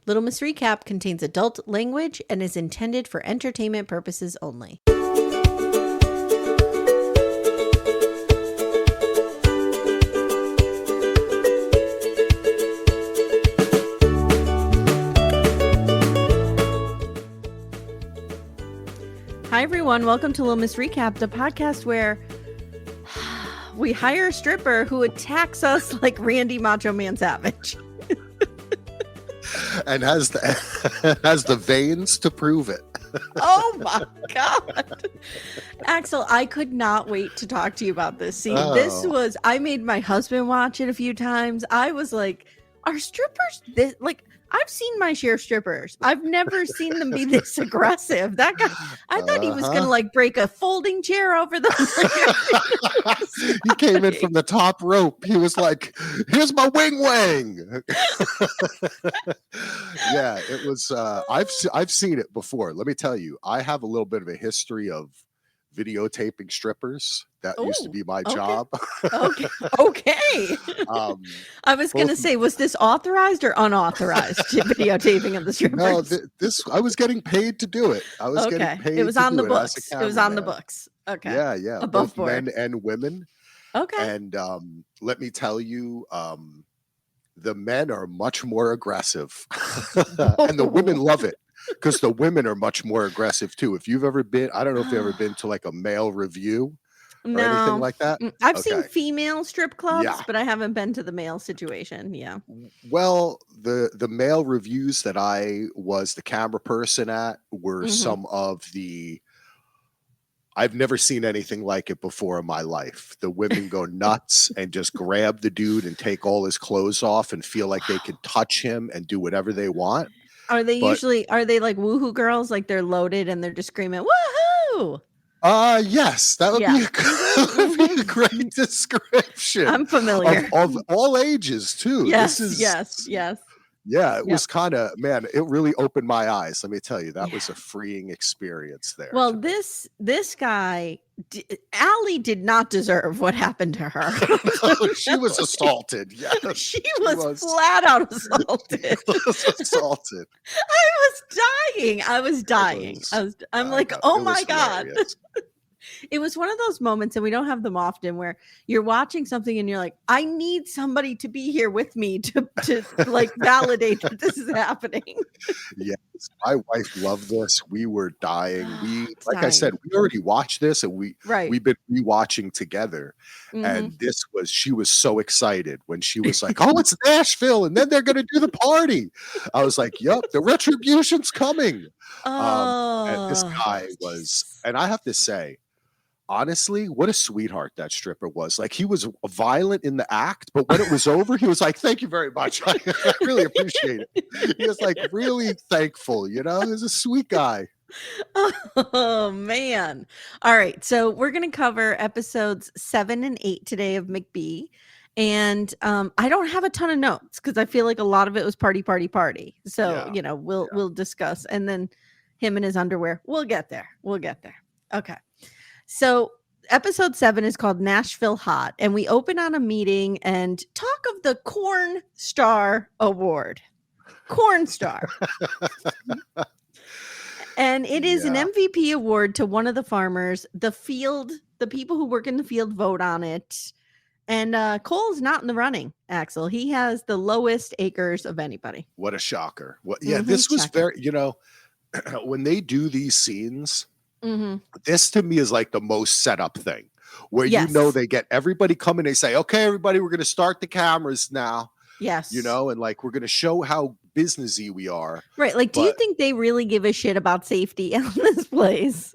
Little Miss Recap contains adult language and is intended for entertainment purposes only. Hi, everyone. Welcome to Little Miss Recap, the podcast where we hire a stripper who attacks us like Randy Macho Man Savage. And has the veins to prove it. Oh my God. Axel, I could not wait to talk to you about this. See, I made my husband watch it a few times. I was like, are strippers this, like, I've seen my share of strippers. I've never seen them be this aggressive. That guy, I thought he was going to like break a folding chair over them. He came in from the top rope. He was like, here's my wing wang. Yeah, it was, I've seen it before. Let me tell you, I have a little bit of a history of videotaping strippers. That used to be my job. Okay. I was going to say, was this authorized or unauthorized videotaping of the strippers? No, I was getting paid to do it. I was getting paid. It was on the books. It was on the books. Okay. Yeah. Above both men and women. Okay. And let me tell you, the men are much more aggressive, and the women love it. Because the women are much more aggressive too. If you've ever been, I don't know if you've ever been to like a male review or anything like that. I've seen female strip clubs, but I haven't been to the male situation. Yeah. Well, the male reviews that I was the camera person at were some of the, I've never seen anything like it before in my life. The women go nuts and just grab the dude and take all his clothes off and feel like they can touch him and do whatever they want. Are they like woohoo girls? Like they're loaded and they're just screaming, woohoo! Yes, that would be a great description. I'm familiar. Of all ages too. Yes. Yeah, it was kind of, man, it really opened my eyes. Let me tell you, that was a freeing experience there. Well, this guy, Allie did not deserve what happened to her. She was assaulted. Yeah, she was flat out assaulted. Assaulted. I was dying. I'm like, oh my God. It was one of those moments, and we don't have them often, where you're watching something and you're like, I need somebody to be here with me to like validate that this is happening. Yes, my wife loved this. We were dying. I said, we already watched this, and we've been rewatching together. And she was so excited when she was like, oh, it's Nashville, and then they're going to do the party. I was like, yep, the retribution's coming. And this guy was, and I have to say, honestly, what a sweetheart that stripper was. Like, he was violent in the act, but when it was over, he was like, thank you very much. I really appreciate it. He was like really thankful, he was a sweet guy. Oh, man. All right. So we're going to cover episodes 7 and 8 today of McBee. And I don't have a ton of notes because I feel like a lot of it was party. So, we'll discuss. And then him in his underwear. We'll get there. Okay. So episode 7 is called Nashville Hot, and we open on a meeting and talk of the Corn Star Award. Corn Star. And it is an MVP award to one of the farmers. The people who work in the field vote on it. And Cole's not in the running, Axel. He has the lowest acres of anybody. What a shocker. This was very, when they do these scenes, this to me is like the most set up thing where they get everybody coming. They say, okay, everybody, we're going to start the cameras now. Yes. And like, we're going to show how businessy we are. Right. Like, do you think they really give a shit about safety in this place?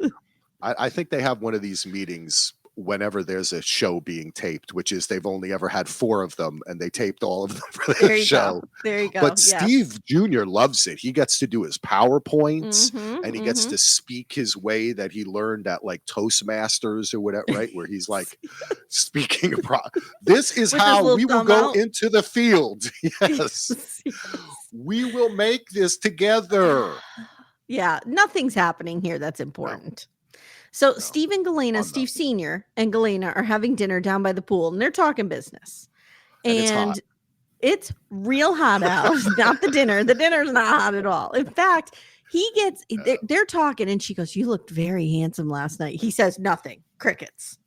I think they have one of these meetings whenever there's a show being taped, which is they've only ever had 4 of them, and they taped all of them for their show. There you go. But Steve Jr. loves it. He gets to do his PowerPoints, and he gets to speak his way that he learned at like Toastmasters or whatever, right? Where he's like speaking. This is how we will go into the field. Yes. We will make this together. Yeah, nothing's happening here that's important. So Steve and Galyna, Steve Sr. and Galyna are having dinner down by the pool, and they're talking business. And It's real hot out. Not the dinner. The dinner's not hot at all. In fact, they're talking and she goes, "You looked very handsome last night." He says nothing. Crickets.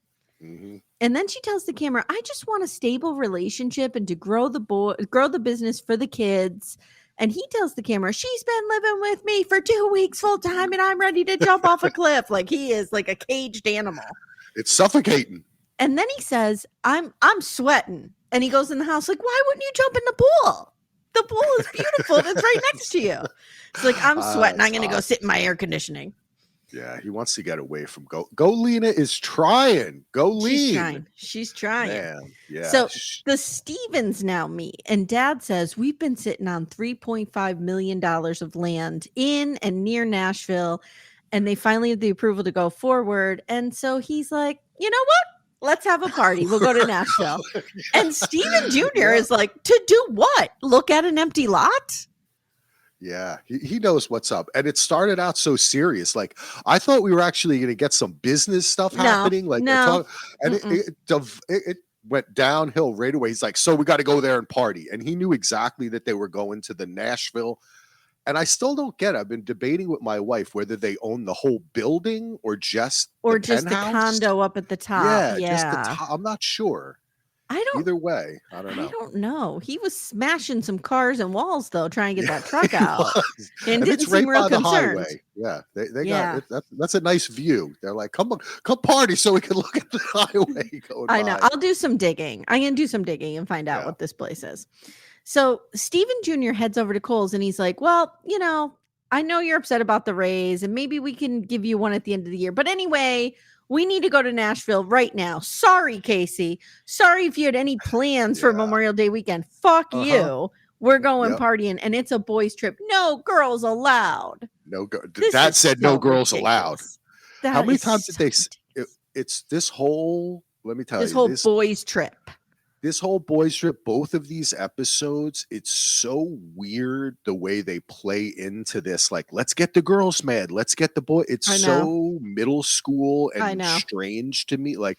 Mm-hmm. And then she tells the camera, "I just want a stable relationship and to grow the business for the kids." And he tells the camera, "She's been living with me for 2 weeks full time and I'm ready to jump off a cliff." Like he is like a caged animal. It's suffocating. And then he says, I'm sweating. And he goes in the house like, "Why wouldn't you jump in the pool? The pool is beautiful. It's right next to you." It's like, "I'm sweating. I'm going to go sit in my air conditioning." Yeah, he wants to get away from Galyna is trying. She's trying. Man, yeah. So the Stevens now meet, and Dad says, "We've been sitting on $3.5 million of land in and near Nashville, and they finally have the approval to go forward." And so he's like, "You know what? Let's have a party. We'll go to Nashville." Yeah. And Steven Jr. is like, "To do what? Look at an empty lot?" Yeah, he knows what's up. And it started out so serious. Like, I thought we were actually going to get some business stuff happening. Like, it went downhill right away. He's like, "So we got to go there and party." And he knew exactly that they were going to the Nashville. And I still don't get it. I've been debating with my wife whether they own the whole building or just the condo up at the top. Yeah. Just the top. I'm not sure. Either way, I don't know. He was smashing some cars and walls though, trying to get that truck out, and didn't seem real concerned. Highway. Yeah, they got it. That's a nice view. They're like, come party so we can look at the highway going by. I know. I'll do some digging. I'm gonna do some digging and find out what this place is. So Steven Jr. heads over to Kohl's and he's like, "Well, I know you're upset about the raise, and maybe we can give you one at the end of the year. But anyway, we need to go to Nashville right now. Sorry, Casey. Sorry if you had any plans for Memorial Day weekend. Fuck you. We're going partying, and it's a boys' trip. No girls allowed." No, Dad said no girls allowed. How many times did they? It's this whole. Let me tell you, this whole boys' trip. This whole boys' trip, both of these episodes, it's so weird the way they play into this. Like, let's get the girls mad. Let's get the boy. It's so middle school and strange to me. Like,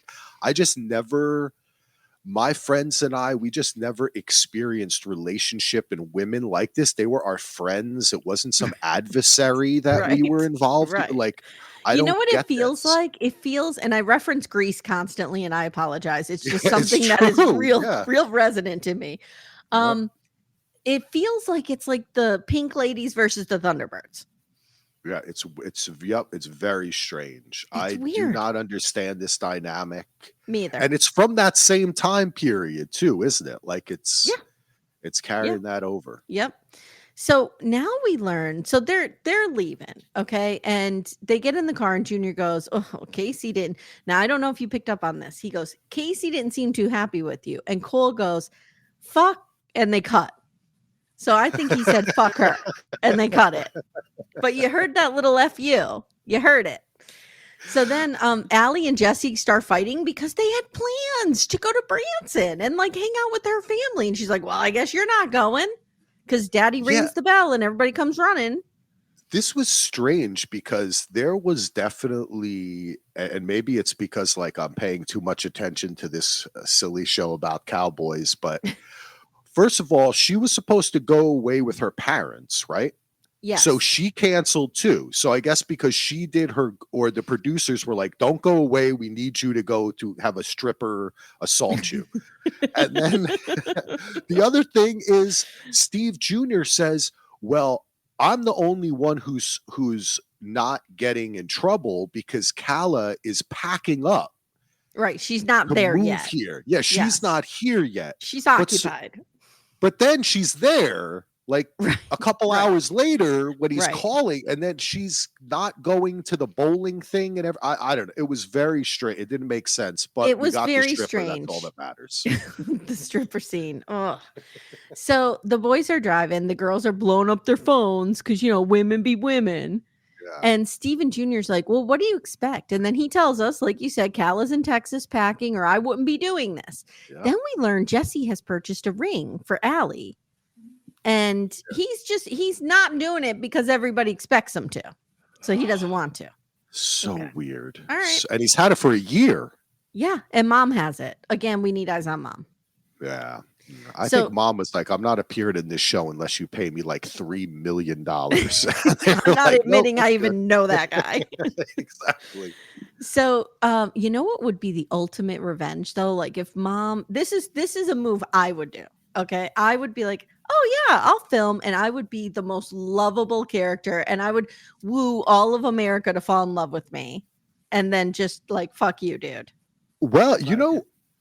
my friends and I, we just never experienced relationship and women like this. They were our friends. It wasn't some adversary that we were involved in. Like, I don't know what it feels like? It feels, and I reference Grease constantly, and I apologize. It's just something that is real resonant to me. It feels like it's like the Pink Ladies versus the Thunderbirds. Yeah, it's very strange. I do not understand this dynamic. Me either. And it's from that same time period too, isn't it? Like it's carrying that over. Yep. So now we learn. So they're leaving, okay, and they get in the car, and Junior goes, "Oh, Casey didn't." Now I don't know if you picked up on this. He goes, "Casey didn't seem too happy with you," and Cole goes, "Fuck," and they cut. So I think he said "fuck her," and they cut it. But you heard that little "fu." You heard it. So then Allie and Jesse start fighting because they had plans to go to Branson and like hang out with their family. And she's like, "Well, I guess you're not going." Because Daddy rings the bell and everybody comes running. This was strange because there was definitely, and maybe it's because like I'm paying too much attention to this silly show about cowboys, but first of all, she was supposed to go away with her parents, right? Yeah. So she canceled too. So I guess because she did or the producers were like, "Don't go away. We need you to go to have a stripper assault you." And then the other thing is Steve Jr. says, "Well, I'm the only one who's not getting in trouble because Calah is packing up." Right. She's not there yet. Here. Yeah, she's not here yet. She's occupied. But then she's there. Like a couple hours later when he's calling, and then she's not going to the bowling thing and I don't know. It was very strange. It didn't make sense, but it was very strange. That's all that matters. The stripper scene. Oh, so the boys are driving. The girls are blowing up their phones because women be women. Yeah. And Steven Jr.'s like, "Well, what do you expect?" And then he tells us, like you said, Calah's in Texas packing, or I wouldn't be doing this. Yeah. Then we learn Jesse has purchased a ring for Allie. And he's not doing it because everybody expects him to. So he doesn't want to. So weird. All right. And he's had it for a year. Yeah. And Mom has it. Again, we need eyes on Mom. Yeah. I think So mom was like, I'm not appearing in this show unless you pay me like $3 million. I'm not like, nope, admitting I even know that guy. exactly. So, you know what would be the ultimate revenge though? Like if mom, this is a move I would do. Okay. I would be like, oh yeah, I'll film and I would be the most lovable character and I would woo all of America to fall in love with me. And then just like, fuck you, dude. Well,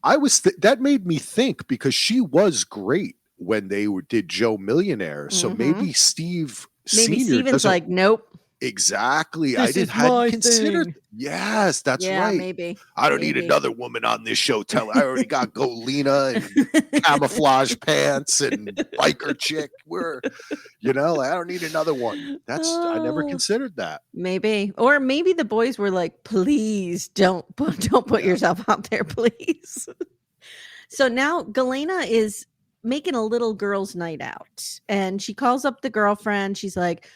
Like, that made me think because she was great when did Joe Millionaire. So mm-hmm. maybe Steve Maybe Senior Steven's doesn't like, nope. exactly. This is Hadn't my considered. thing. Yes, that's Yeah, right. maybe. I don't need another woman on this show. I already got Galyna and camouflage pants and biker chick. I don't need another one. I never considered that. Maybe. Or maybe the boys were like, please don't put yourself out there, please. So now Galyna is making a little girls' night out. And she calls up the girlfriend. She's like,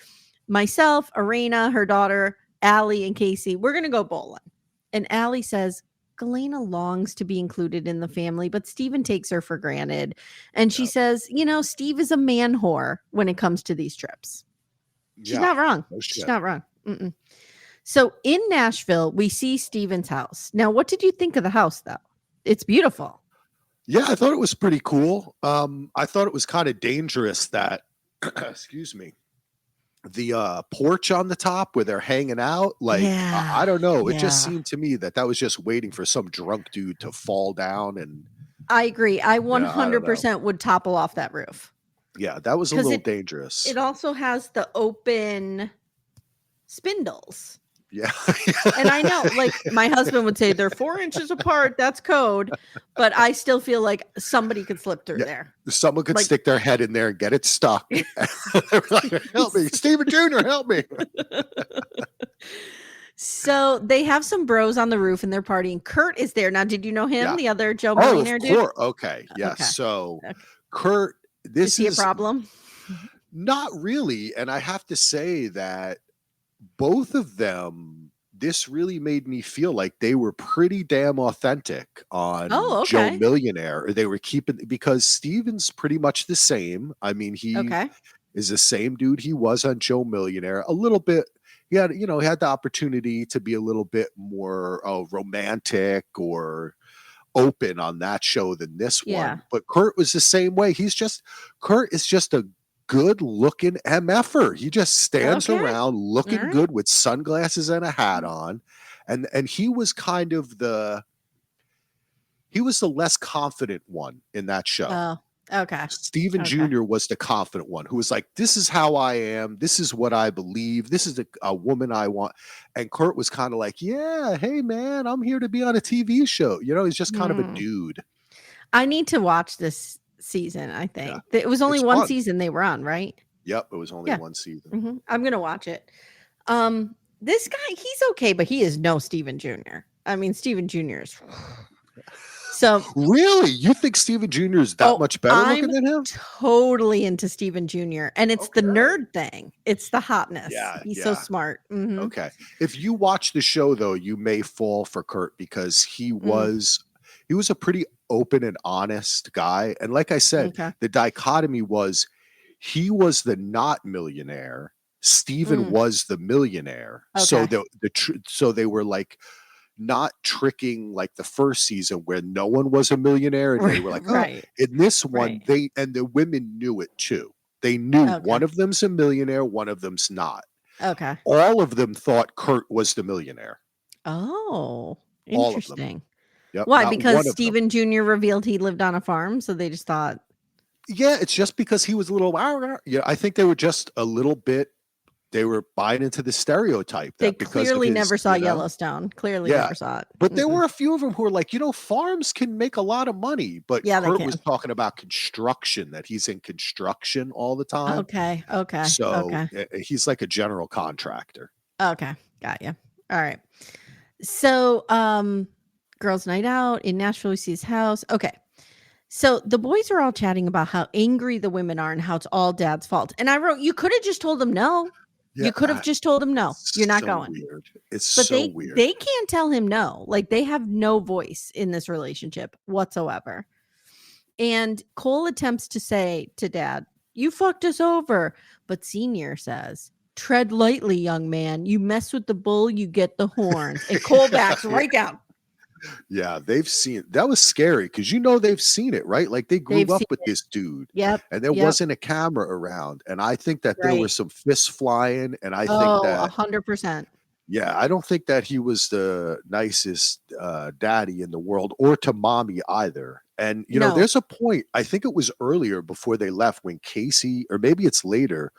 myself, Arena, her daughter, Allie, and Casey, we're gonna go bowling. And Allie says, Galyna longs to be included in the family, but Steven takes her for granted. And she says, Steve is a man whore when it comes to these trips. She's not wrong. No shit. She's not wrong. Mm-mm. So in Nashville, we see Steven's house. Now, what did you think of the house, though? It's beautiful. Yeah, I thought it was pretty cool. I thought it was kind of dangerous that, excuse me, the porch on the top where they're hanging out. Like, I don't know. It just seemed to me that was just waiting for some drunk dude to fall down. And I agree. I 100% would topple off that roof. Yeah, that was a little dangerous. It also has the open spindles. Yeah. And I know, like, my husband would say they're 4 inches apart. That's code. But I still feel like somebody could slip through there. Someone could stick their head in there and get it stuck. Like, help me. Steven Jr., help me. So they have some bros on the roof and they're partying. Kurt is there. Now, did you know him? The other Joe Millionaire dude? Okay. Yeah. Okay. So Kurt, is he a problem? Not really. And I have to say that both of them, this really made me feel like they were pretty damn authentic on Joe Millionaire. They were keeping, because Steven's pretty much the same. I mean, he is the same dude he was on Joe Millionaire. A little bit, he had the opportunity to be a little bit more romantic or open on that show than this one. But Kurt was the same way. Kurt is just a good looking MFer. He just stands around looking good with sunglasses and a hat on. And he was kind of the less confident one in that show. Oh, okay. Steven Jr. was the confident one who was like, this is how I am. This is what I believe. This is a woman I want. And Kurt was kind of like, yeah, hey man, I'm here to be on a TV show. He's just kind of a dude. I need to watch this season. I think it was only one season they were on, right? Yep, it was only one season. Mm-hmm. I'm gonna watch it. This guy, he's okay, but he is no Steven Jr. I mean, Steven Jr. is so really. You think Steven Jr. is that much better looking than him? Totally into Steven Jr. And it's the nerd thing. It's the hotness. Yeah, he's so smart. Mm-hmm. Okay, if you watch the show though, you may fall for Kurt because he was a pretty open and honest guy. And like I said, the dichotomy was he was the not millionaire. Steven was the millionaire. So so they were like not tricking like the first season where no one was a millionaire. And they were like, in this one, the women knew it too. They knew one of them's a millionaire, one of them's not. Okay. All of them thought Kurt was the millionaire. Oh, interesting. Yep, why? Because Steven Jr. revealed he lived on a farm, so they just thought. Yeah, it's just because he was a little. Yeah, I think they were just a little bit. They were buying into the stereotype. They clearly never saw Yellowstone. Clearly never saw it. But there were a few of them who were like, farms can make a lot of money. But Kurt was talking about construction, that he's in construction all the time. Okay. So he's like a general contractor. Okay, got you. All right. So, girls' night out in Nashville, we see his house. Okay. So the boys are all chatting about how angry the women are and how it's all Dad's fault. And I wrote, you could have just told them no. You could have just told him no. You're not going. Weird. It's weird. They can't tell him no. Like they have no voice in this relationship whatsoever. And Cole attempts to say to Dad, "You fucked us over." But Senior says, "Tread lightly, young man. You mess with the bull, you get the horns." And Cole backs right down. Yeah, they've seen that was scary because they've seen it, right? Like they grew up with this dude. Yep. And there wasn't a camera around. And I think that there were some fists flying. And I think that 100%. Yeah, I don't think that he was the nicest daddy in the world, or to mommy either. And there's a point, I think it was earlier before they left, when Casey, or maybe it's later,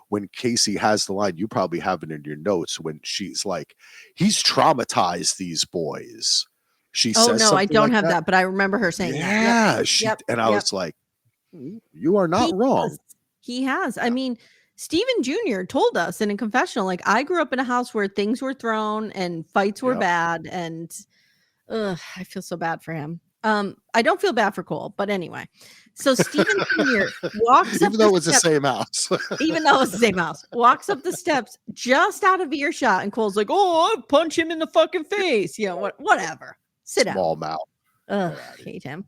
when Casey has the line, you probably have it in your notes, when she's like, "He's traumatized these boys." She says no, I something don't like have that, but I remember her saying that. Yep. And I was like, you are not wrong. He has. I mean, Stephen Jr. told us in a confessional, like, I grew up in a house where things were thrown and fights were bad, and I feel so bad for him. I don't feel bad for Cole, but anyway. So Stephen Jr. walks up, even though it was the same house. Even though it's the same house, walks up the steps just out of earshot, and Cole's like, "Oh, I'll punch him in the fucking face." Whatever. Sit down. Small mouth. Ugh, hate him.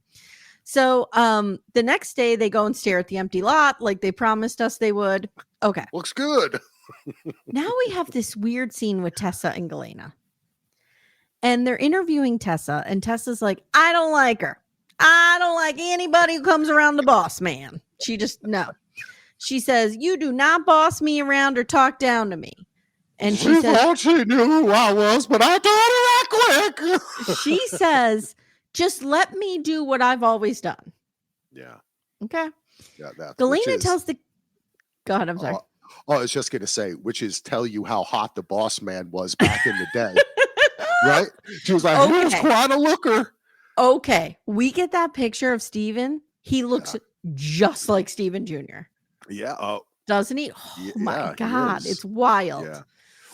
So the next day they go and stare at the empty lot like they promised us they would. Okay. Looks good. Now we have this weird scene with Tessa and Galyna. And they're interviewing Tessa, and Tessa's like, "I don't like her. I don't like anybody who comes around the boss man." She just, no. She says, "You do not boss me around or talk down to me." And she says, she knew who I was, but I told her that quick. She says, "Just let me do what I've always done." Yeah. Okay. Yeah. Galyna tells the, go ahead, I'm sorry. I was just going to say, which is tell you how hot the boss man was back in the day. Right? She was like, "Here's quite a looker." Okay. We get that picture of Steven. He looks just like Stephen Jr. Yeah. Doesn't he? Oh my God. It's wild. Yeah.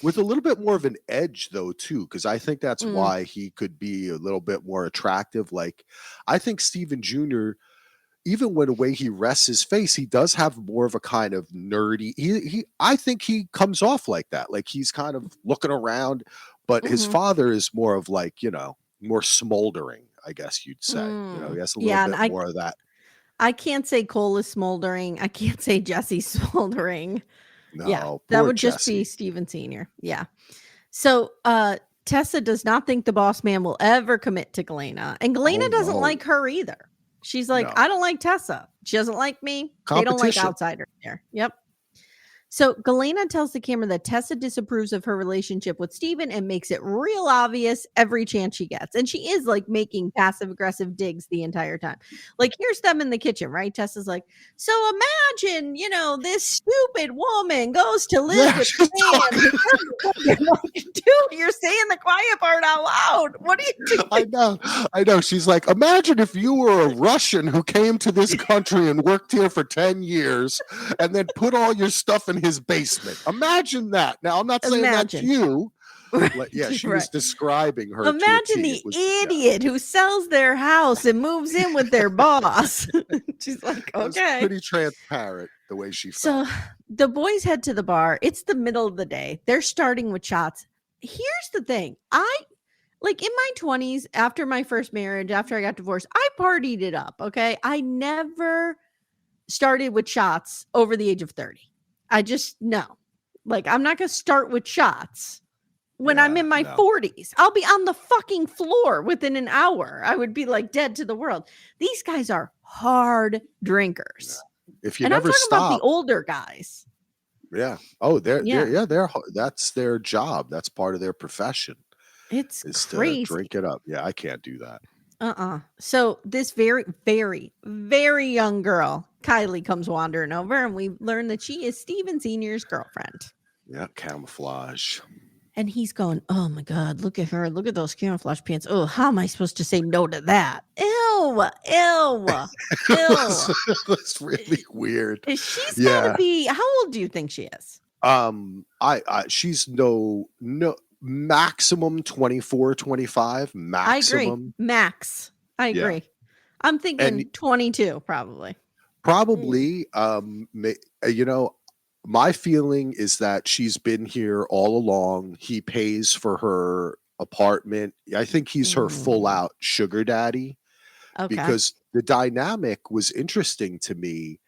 With a little bit more of an edge, though, too, because I think that's why he could be a little bit more attractive. Like, I think Stephen Jr., even when the way he rests his face, he does have more of a kind of nerdy. I think he comes off like that. Like, he's kind of looking around, but his father is more of like, more smoldering, I guess you'd say. He has a little bit more of that. I can't say Cole is smoldering. I can't say Jesse's smoldering. No, that would just be Stephen Sr. Yeah. So Tessa does not think the boss man will ever commit to Galyna. And Galyna doesn't like her either. She's like, "I don't like Tessa. She doesn't like me. They don't like outsiders there." Yep. So Galyna tells the camera that Tessa disapproves of her relationship with Steven and makes it real obvious every chance she gets. And she is like making passive aggressive digs the entire time. Like, here's them in the kitchen, right? Tessa's like, "So imagine, this stupid woman goes to live with a man who doesn't like, dude, you're saying the quiet part out loud. What do you think?" I know. She's like, "Imagine if you were a Russian who came to this country and worked here for 10 years and then put all your stuff in his basement. Imagine that." Now, I'm not saying that's you. Yeah, she was describing her. Imagine the idiot who sells their house and moves in with their boss. She's like, okay. Pretty transparent the way she felt. So the boys head to the bar. It's the middle of the day. They're starting with shots. Here's the thing. In my 20s, after my first marriage, after I got divorced, I partied it up. Okay. I never started with shots over the age of 30. I just, no. I'm not going to start with shots when I'm in my 40s. I'll be on the fucking floor within an hour. I would be dead to the world. These guys are hard drinkers. If you never stop. About the older guys. Yeah. Oh, they're that's their job. That's part of their profession. It's crazy. To drink it up. Yeah, I can't do that. So this very, very, very young girl, Kylie, comes wandering over, and we learn that she is Stephen Sr.'s girlfriend. Yeah, camouflage. And he's going, "Oh my God, look at her. Look at those camouflage pants. Oh, how am I supposed to say no to that? Ew, ew, ew." That's really weird. She's gotta be, how old do you think she is? She's no maximum 24, 25. Maximum. I agree. Max. I agree. Yeah. I'm thinking 22, probably. Probably. My feeling is that she's been here all along. He pays for her apartment. I think he's her full out sugar daddy. because the dynamic was interesting to me,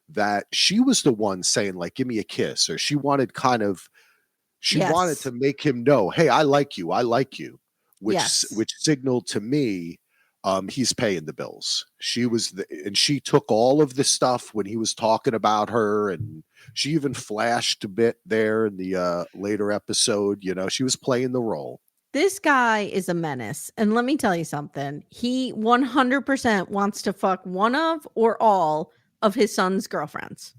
that she was the one saying like, give me a kiss, or she wanted to make him know, hey, I like you, which signaled to me he's paying the bills. And she took all of the stuff when he was talking about her, and she even flashed a bit there in the later episode. She was playing the role. This guy is a menace. And let me tell you something. He 100% wants to fuck one of or all of his son's girlfriends.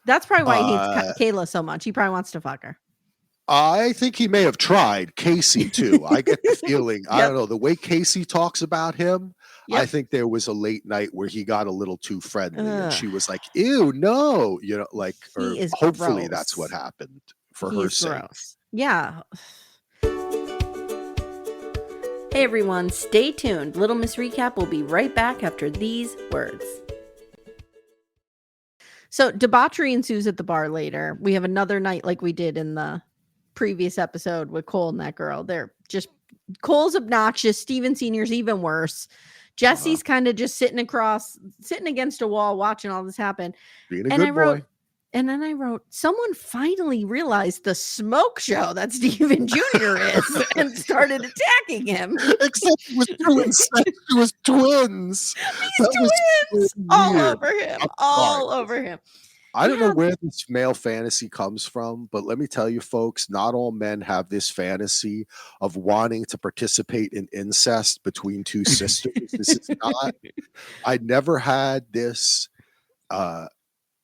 That's probably why he hates Calah so much. He probably wants to fuck her. I think he may have tried Casey too. I get the feeling, I don't know, the way Casey talks about him, I think there was a late night where he got a little too friendly and she was like, ew, no, or hopefully gross. That's what happened for her sake. Gross. Yeah. Hey everyone, stay tuned. Little Miss Recap will be right back after these words. So debauchery ensues at the bar later. We have another night like we did in the previous episode with Cole and that girl. Cole's obnoxious. Steven Sr.'s even worse. Jesse's kind of just sitting against a wall watching all this happen. Being a good boy. And then I wrote, someone finally realized the smoke show that Steven Jr. is and started attacking him. Except it was twins. It was twins. Twins. All over him. I don't know where this male fantasy comes from, but let me tell you, folks, not all men have this fantasy of wanting to participate in incest between two sisters. This is not. I never had this.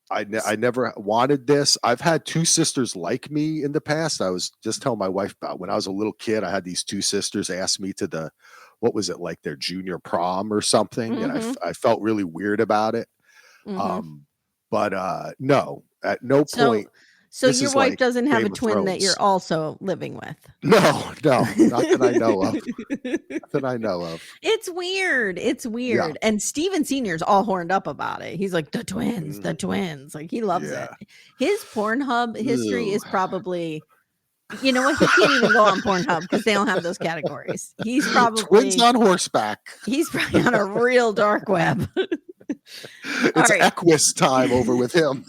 I never wanted this. I've had two sisters like me in the past. I was just telling my wife about when I was a little kid, I had these two sisters ask me to what was it, like their junior prom or something? Mm-hmm. And I felt really weird about it. Mm-hmm. But no, at no point. So your wife doesn't have a twin that you're also living with? No, not that I know of. Not that I know of. It's weird. Yeah. And Steven Sr.'s all horned up about it. He's like, the twins. Like, he loves it. His Pornhub history is probably, you know what? He can't even go on Pornhub because they don't have those categories. He's probably twins on horseback. He's probably on a real dark web. It's Equus time over with him.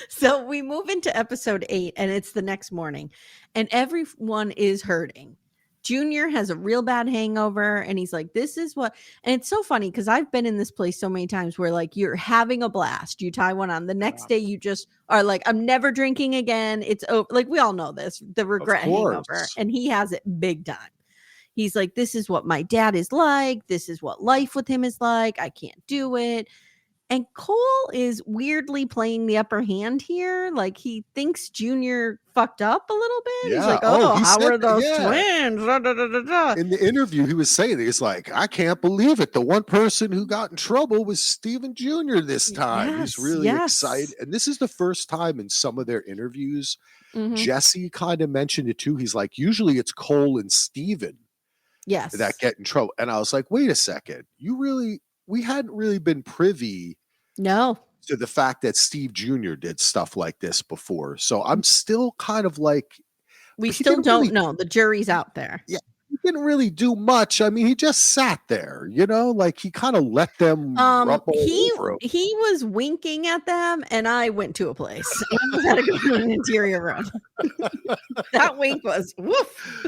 So we move into episode 8 and it's the next morning and everyone is hurting. Junior has a real bad hangover and he's like, this is what, and it's so funny because I've been in this place so many times where like you're having a blast, you tie one on, the next day you just are like, I'm never drinking again. It's over. Like we all know this, the regret hangover, and he has it big time. He's like, this is what my dad is like. This is what life with him is like. I can't do it. And Cole is weirdly playing the upper hand here. Like he thinks Junior fucked up a little bit. Yeah. He's like, how are those twins? Da, da, da, da, da. In the interview, he was saying, he's like, I can't believe it. The one person who got in trouble was Steven Jr. this time. He's really excited. And this is the first time in some of their interviews, Jesse kind of mentioned it too. He's like, usually it's Cole and Steven. Yes. That get in trouble. And I was like, wait a second. We hadn't really been privy to the fact that Steve Jr. did stuff like this before. So I'm still kind of like, we still don't know. The jury's out there. Yeah. He didn't really do much. I mean, he just sat there, like he kind of let them he was winking at them and I went to a place. I had to go to an interior room. That wink was woof.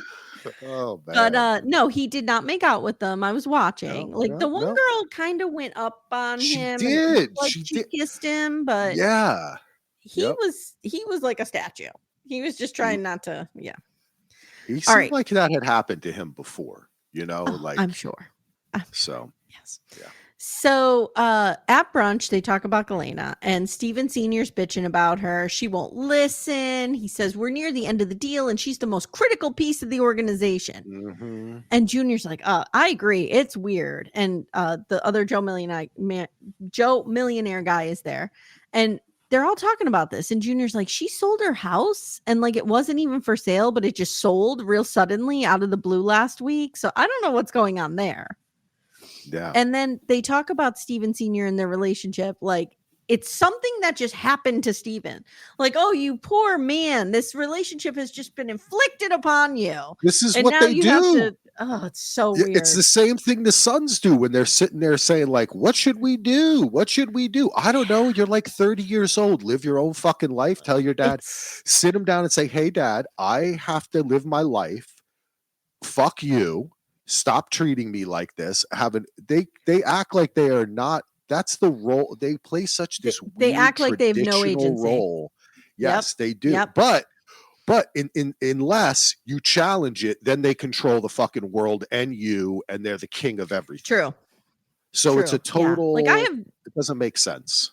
Oh man. But no, he did not make out with them. I was watching. The one girl kind of went up on him. Did. And, she kissed him, but he was like a statue. He was just trying not to. Yeah. He seemed like that had happened to him before, I'm sure. So yes. Yeah. So at brunch, they talk about Galyna and Steven Sr.'s bitching about her. She won't listen. He says, we're near the end of the deal and she's the most critical piece of the organization. Mm-hmm. And Junior's like, I agree. It's weird. And the other Joe Millionaire guy is there. And they're all talking about this. And Junior's like, she sold her house and like it wasn't even for sale, but it just sold real suddenly out of the blue last week. So I don't know what's going on there. Yeah. And then they talk about Steven Sr. and their relationship like it's something that just happened to Steven. Like, oh, you poor man, this relationship has just been inflicted upon you. This is what they do. Oh, it's so It's weird. the same thing the sons do when they're sitting there saying, like, what should we do? What should we do? I don't know. You're like 30 years old. Live your own fucking life. Tell your dad, sit him down and say, hey, dad, I have to live my life. Fuck you. Stop treating me like this. They act like they are not. That's the role. They play such this they weird act like they have no traditional agency. role. Yes, they do. Yep. But unless you challenge it, then they control the fucking world and you, and they're the king of everything. True. So it's a total. Like it doesn't make sense.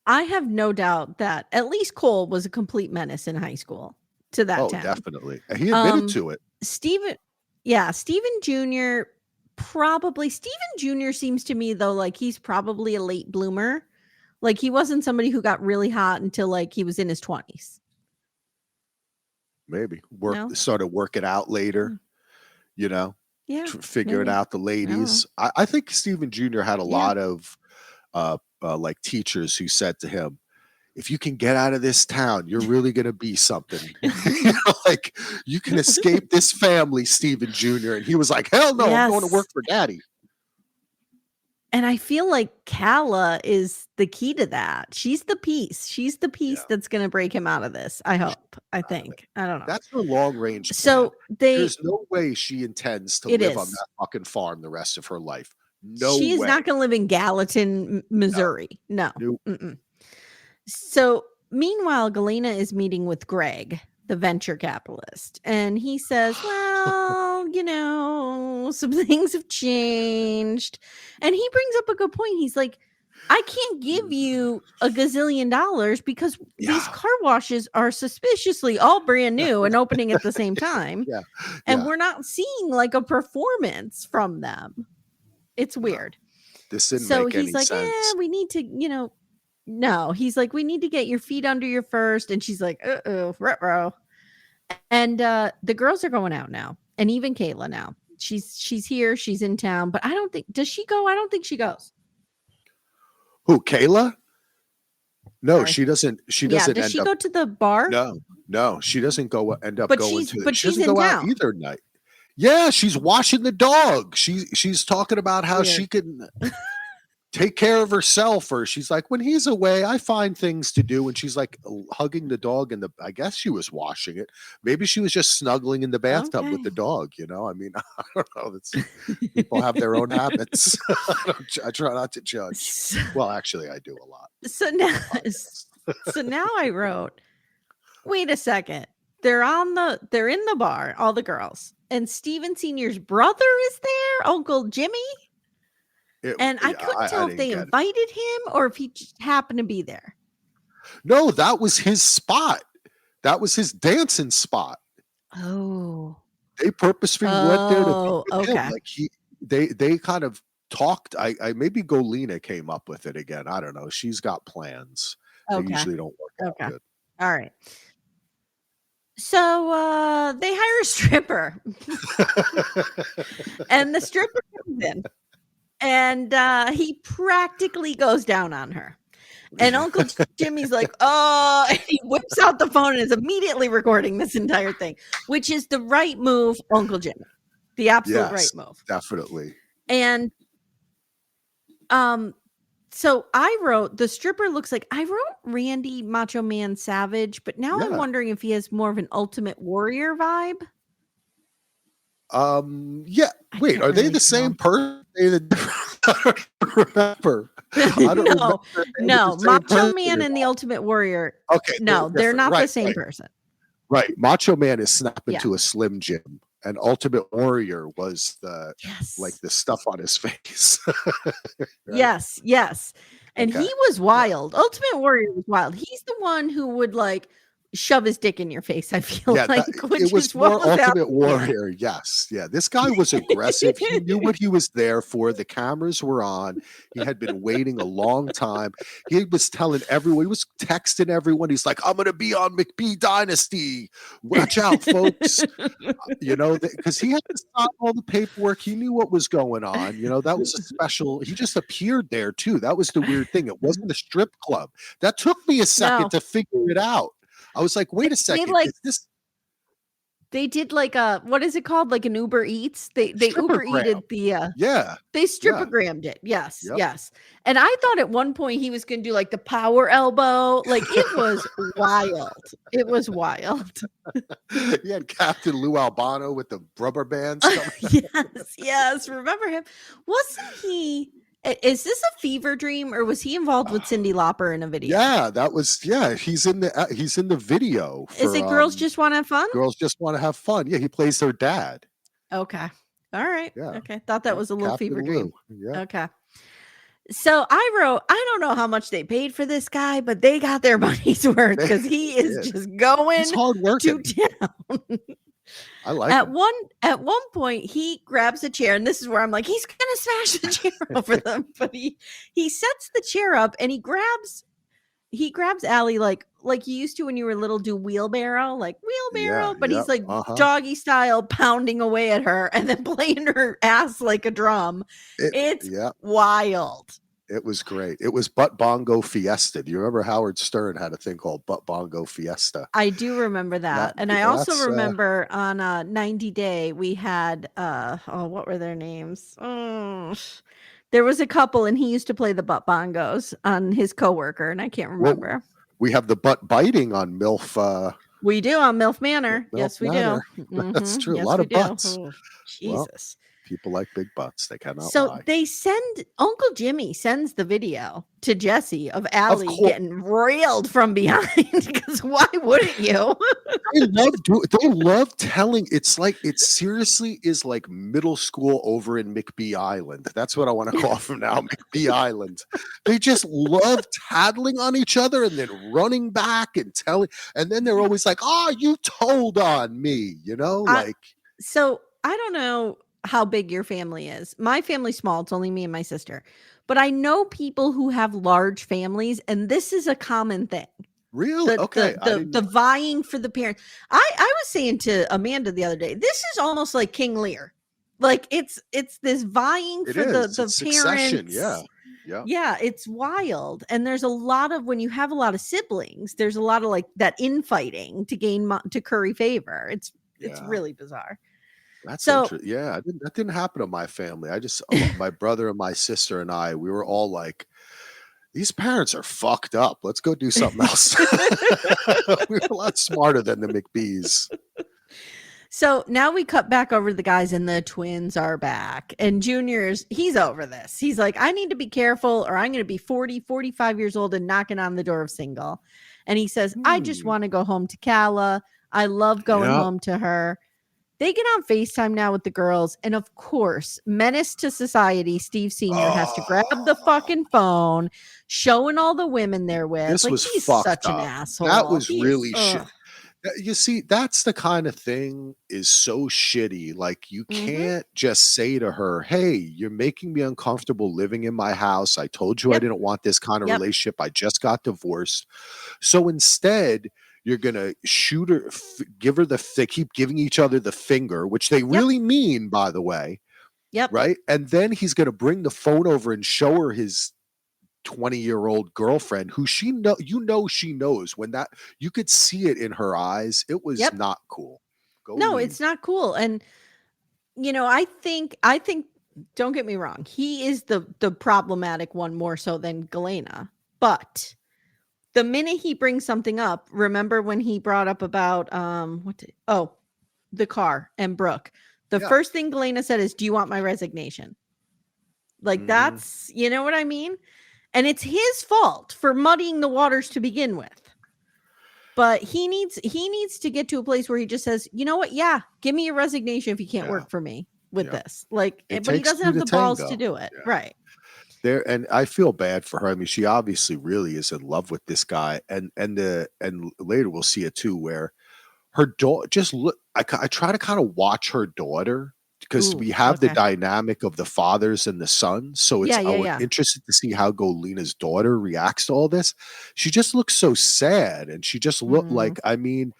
I have no doubt that at least Cole was a complete menace in high school to that town. Definitely. He admitted to it. Steven Jr. Steven Jr. seems to me though like he's probably a late bloomer. Like he wasn't somebody who got really hot until like he was in his 20s. Maybe started working out later, figuring out the ladies. I think Steven Jr. had a lot of like teachers who said to him, if you can get out of this town, you're really going to be something. Like you can escape this family, Steven Jr. And he was like, hell no, I'm going to work for daddy. And I feel like Calah is the key to that. She's the piece. That's going to break him out of this. I hope. I think. I don't know. That's her long range plan. So there's no way she intends to live on that fucking farm the rest of her life. No way. She's not going to live in Gallatin, Missouri. No. Nope. So meanwhile, Galyna is meeting with Greg, the venture capitalist. And he says, well, some things have changed. And he brings up a good point. He's like, I can't give you $1 gazillion because these car washes are suspiciously all brand new and opening at the same time. And we're not seeing like a performance from them. It's weird. This didn't make any sense. Yeah, we need to, no, he's like, we need to get your feet under you first. And she's like, ruh-roh. And the girls are going out now. And even Calah now. She's here. She's in town. But I don't think, does she go? I don't think she goes. Who, Calah? No, she doesn't. She doesn't. Does she go to the bar? No, she doesn't go end up but going to. But she she's doesn't in go town out either night. Yeah, she's washing the dog. She's talking about how she can take care of herself, or she's like, when he's away, I find things to do. And she's like hugging the dog, and I guess she was washing it. Maybe she was just snuggling in the bathtub with the dog. I mean, I don't know. People have their own habits. I try not to judge. Well, actually, I do a lot. So now I wrote, wait a second. They're in the bar, all the girls, and Steven Sr.'s brother is there, Uncle Jimmy. I couldn't tell if they invited him or if he just happened to be there. No, that was his spot. That was his dancing spot. Oh. They purposely went there to be with him. Like they kind of talked. I maybe Galyna came up with it again. I don't know. She's got plans. They usually don't work out good. All right. So they hire a stripper. And the stripper comes in. And he practically goes down on her. And Uncle Jimmy's like, oh, and he whips out the phone and is immediately recording this entire thing, which is the right move, Uncle Jimmy. The absolute right move. Definitely. And so I wrote, the stripper looks like, I wrote Randy Macho Man Savage, but now I'm wondering if he has more of an Ultimate Warrior vibe. Yeah. Wait, are they the same person? I don't remember. No. Macho Man and the Ultimate Warrior. Okay. No, they're not the same person. Right. Macho Man is snapping to a Slim Jim, and Ultimate Warrior was the stuff on his face. Right? Yes. And he was wild. Ultimate Warrior was wild. He's the one who would like shove his dick in your face, I feel like. It was more Ultimate Warrior. Yes. Yeah. This guy was aggressive. He knew what he was there for. The cameras were on. He had been waiting a long time. He was telling everyone, he was texting everyone. He's like, I'm going to be on McBee Dynasty. Watch out, folks. Because he had to sign all the paperwork. He knew what was going on. That was a special. He just appeared there too. That was the weird thing. It wasn't a strip club. That took me a second to figure it out. I was like, wait a second. Is this? They did like what is it called? Like an Uber Eats? They Uber Strippergram. Eated the Yeah. they Yeah. strippergrammed it. Yes, Yep. yes. And I thought at one point he was gonna do like the power elbow. Like it was wild. It was wild. You had Captain Lou Albano with the rubber bands coming. Yes, yes. Remember him? Wasn't he? Is this a fever dream, or was he involved with Cyndi Lauper in a video? Yeah, that was he's in the video for Is it Girls Just Want to Have Fun? Girls Just Want to Have Fun. Yeah, he plays their dad. Okay. All right. Yeah. Okay. Thought that was a little Captain fever Lou. dream. Yeah. Okay. So I wrote, I don't know how much they paid for this guy, but they got their money's worth because he is just going He's hard working. to town. I like at him. one point he grabs a chair, and this is where I'm like, he's gonna smash the chair over them. But he sets the chair up and he grabs Allie like you used to when you were little, do wheelbarrow, Yeah, but he's like uh-huh. doggy style pounding away at her and then playing her ass like a drum. It's wild. It was great. It was Butt Bongo Fiesta. Do you remember Howard Stern had a thing called Butt Bongo Fiesta? I do remember that. And I also remember on 90 Day, we had, what were their names? Oh, there was a couple, and he used to play the butt bongos on his coworker, and I can't remember. Well, we have the butt biting on MILF. We do on MILF Manor. MILF yes, we Manor. do. That's true. Yes, a lot of butts. Oh, Jesus. Well, people like big butts. They cannot So lie. they Uncle Jimmy sends the video to Jesse of Allie getting railed from behind, because why wouldn't you? They love telling. It's like, it seriously is like middle school over in McBee Island. That's what I want to call from now, McBee Island. They just love tattling on each other and then running back and telling. And then they're always like, "Oh, you told on me," So I don't know how big your family is. My family's small. It's only me and my sister. But I know people who have large families, and this is a common thing. Really? Okay. The vying for the parents. I was saying to Amanda the other day, this is almost like King Lear. Like it's this vying for the parents. Yeah. Yeah, it's wild. And there's a lot of, when you have a lot of siblings, there's a lot of like that infighting to curry favor. It's really bizarre. That's interesting. Yeah, that didn't happen to my family. My brother and my sister and I, we were all like, these parents are fucked up. Let's go do something else. We were a lot smarter than the McBees. So now we cut back over the guys, and the twins are back. And Junior's, he's over this. He's like, I need to be careful, or I'm going to be 40, 45 years old and knocking on the door of single. And he says, I just want to go home to Calah. I love going home to her. They get on FaceTime now with the girls. And of course, menace to society, Steve Sr. has to grab the fucking phone, showing all the women they're with. This was he's fucked such up. An asshole. That was really shit. You see, that's the kind of thing is so shitty. Like, you can't just say to her, hey, you're making me uncomfortable living in my house. I told you I didn't want this kind of relationship. I just got divorced. So instead, you're going to shoot her, give her they keep giving each other the finger, which they really mean, by the way. Yep. Right. And then he's going to bring the phone over and show her his 20-year-old girlfriend, who she knows, when that you could see it in her eyes. It was not cool. It's not cool. And I think don't get me wrong, he is the problematic one more so than Galyna. But the minute he brings something up, remember when he brought up about the car and Brooke, the first thing Galyna said is, do you want my resignation? Like, that's, you know what I mean? And it's his fault for muddying the waters to begin with. But he needs to get to a place where he just says, you know what? Yeah, give me your resignation if you can't work for me with this. Like, but he doesn't have the balls to do it. Yeah. Right. And I feel bad for her. I mean, she obviously really is in love with this guy. And later we'll see it too, where her daughter I try to kind of watch her daughter, because we have the dynamic of the fathers and the sons. So it's interested to see how Galyna's daughter reacts to all this. She just looks so sad, and she just looked like, I mean,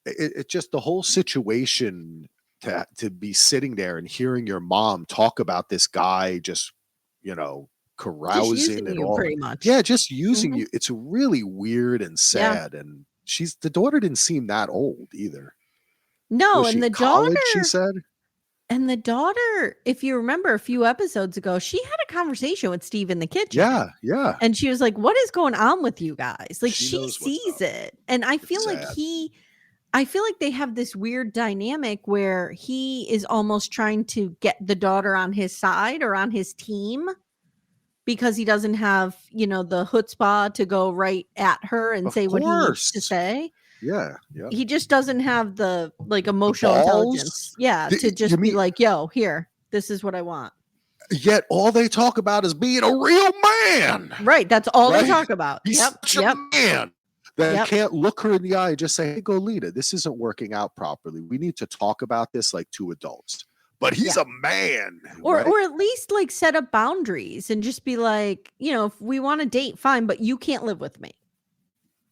it just, the whole situation to be sitting there and hearing your mom talk about this guy just, carousing and all, pretty much. Yeah, just using you. It's really weird and sad. And the daughter didn't seem that old either. No, Was and she the in college, she daughter said? and the daughter, if you remember a few episodes ago, she had a conversation with Steve in the kitchen. Yeah, yeah. And she was like, "What is going on with you guys?" Like, She she knows what's sees up. it. And I It's feel like sad. they have this weird dynamic where he is almost trying to get the daughter on his side or on his team because he doesn't have, the chutzpah to go right at her and Of say what he needs to course. say. Yeah, yeah. He just doesn't have the The emotional balls? intelligence. Yeah, to You just be mean like, "Yo, here, this is what I want." yet all they talk about is being a real man, Right, that's all they right? talk about. He's Yep, such a yep, man that he yep. can't look her in the eye and just say, "Hey, Galyna, this isn't working out properly. We need to talk about this like two adults." But he's Yeah. a man, Or right? at least set up boundaries and just be like, if we want to date, fine, but you can't live with me.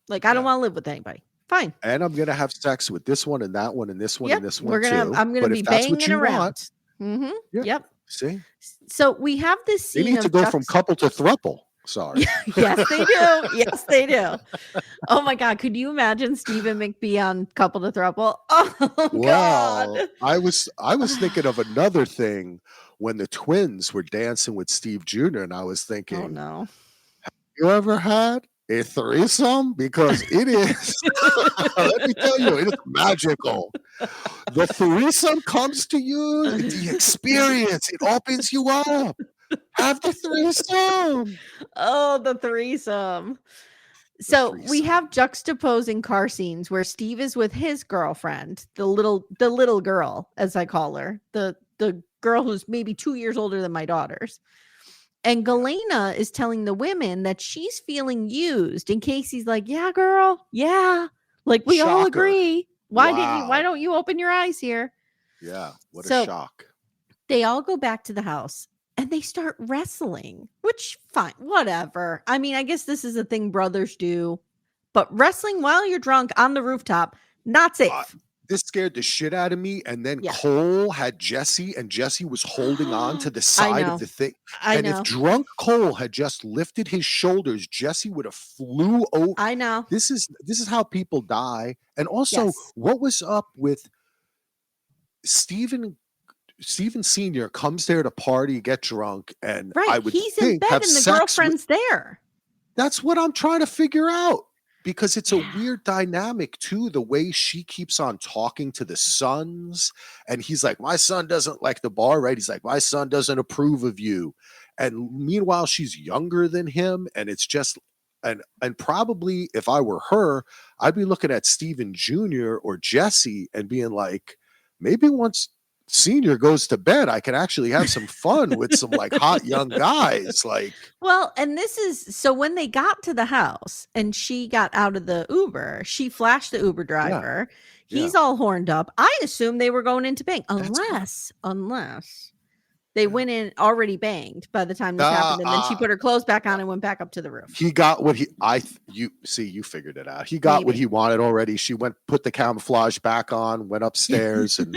Like, I don't Yeah. want to live with anybody. Fine. And I'm gonna have sex with this one and that one and this one Yep. and this one too. I'm gonna But be if that's what banging you want, around. Mm-hmm. yeah. Yep. See, So we have this they scene need to of go from couple to thruple. Sorry. Yes, they do. Yes, they do. Oh my God. Could you imagine Stephen McBee on Couple to Throuple? Oh Well, God. I was thinking of another thing when the twins were dancing with Steve Jr. and I was Oh thinking, no. you ever had a threesome? Because it is, let me tell you, it is magical. The threesome comes to you, the experience, it opens you up. Have the threesome. Oh, the threesome. The So we threesome. have juxtaposing car scenes where Steve is with his girlfriend, the little girl, as I call her, the girl who's maybe 2 years older than my daughters. And Galyna is telling the women that she's feeling used in case he's like, "Yeah, girl. Yeah. Like we all Shocker. agree. Why Wow. don't you open your eyes here?" Yeah. What a So shock. they all go back to the house and they start wrestling, which fine, whatever. I mean, I guess this is a thing brothers do, but wrestling while you're drunk on the rooftop, not safe. This scared the shit out of me. And then Yeah. Cole had Jesse, and Jesse was holding on to the side of the thing. I And know. if drunk Cole had just lifted his shoulders, Jesse would have flew over. I know. This is how people die. And also, what was up with Steven Sr. comes there to party, get drunk, and I would He's think in bed have and the sex girlfriend's there. That's what I'm trying to figure out. Because it's a weird dynamic too, the way she keeps on talking to the sons. And he's like, my son doesn't like the bar, right? He's like, my son doesn't approve of you. And meanwhile, she's younger than him. And it's just, and probably if I were her, I'd be looking at Steven Jr. or Jesse and being like, maybe once Senior goes to bed, I can actually have some fun with some like hot young guys. Like, well, and this is so when they got to the house and she got out of the Uber, she flashed the Uber driver. Yeah. He's all horned up. I assume they were going into bang, unless they went in already banged by the time this happened, and then she put her clothes back on and went back up to the roof. He got what you figured it out. He got what he wanted already. She put the camouflage back on, went upstairs and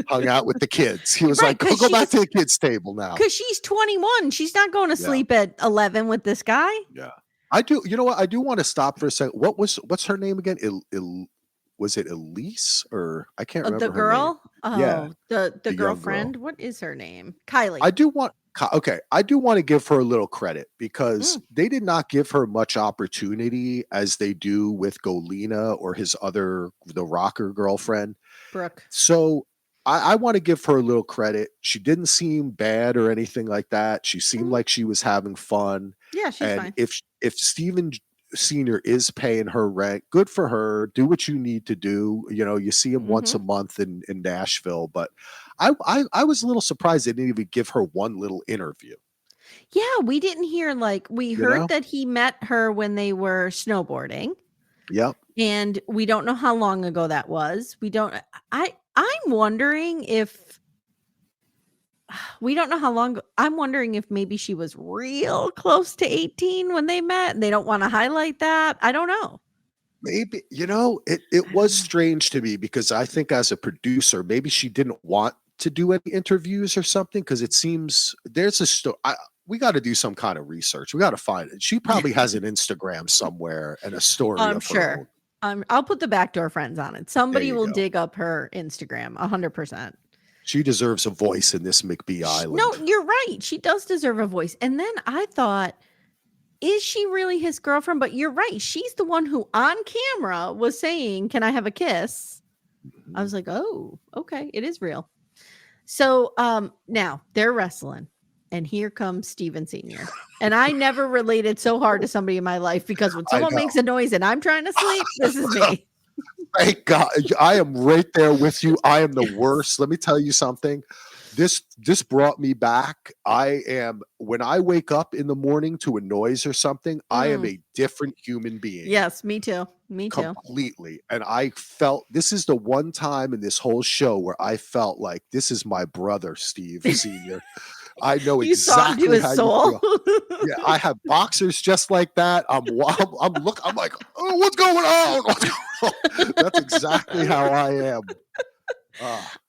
hung out with the kids. He was like, go back to the kids' table now. Because she's 21. She's not going to sleep at 11 with this guy. Yeah. I do. You know what? I do want to stop for a second. What's her name again? Was it Elise or I can't remember the girl? her name. Yeah. The girlfriend. Girl. What is her name? Kylie. I do want to give her a little credit because they did not give her much opportunity as they do with Galyna or the rocker girlfriend. Brooke. So I want to give her a little credit. She didn't seem bad or anything like that. She seemed like she was having fun. Yeah, she's fine. If Steven Senior is paying her rent, good for her. Do what you need to do. You know, you see him once a month in Nashville, but I was a little surprised they didn't even give her one little interview. Yeah, we didn't hear we heard that he met her when they were snowboarding. Yep. And we don't know how long ago that was. I'm wondering if we don't know how long. I'm wondering if maybe she was real close to 18 when they met and they don't want to highlight that. I don't know. Maybe, it was strange to me because I think as a producer, maybe she didn't want to do any interviews or something because it seems there's a story. We got to do some kind of research. We got to find it. She probably has an Instagram somewhere and a story. I'm sure. I'll put the backdoor friends on it. There Somebody you will go. dig up her Instagram 100%. She deserves a voice in this McBee No, Island. you're right. She does deserve a voice. And then I thought, is she really his girlfriend? But you're right. She's the one who on camera was saying, "Can I have a kiss?" I was like, "Oh, okay, it is real." So now they're wrestling. And here comes Steven Sr. And I never related so hard to somebody in my life because when I someone know. makes a noise and I'm trying to sleep, this is me. Thank God. I am right there with you. I am the worst. Let me tell you something. This brought me back. When I wake up in the morning to a noise or something, I am a different human being. Yes, me too. Me too. Completely. And I felt this is the one time in this whole show where I felt like this is my brother, Steve Sr. I know You saw into exactly his how you soul. feel. Yeah, I have boxers just like that. I'm like, oh, what's going on? What's going on? That's exactly how I am.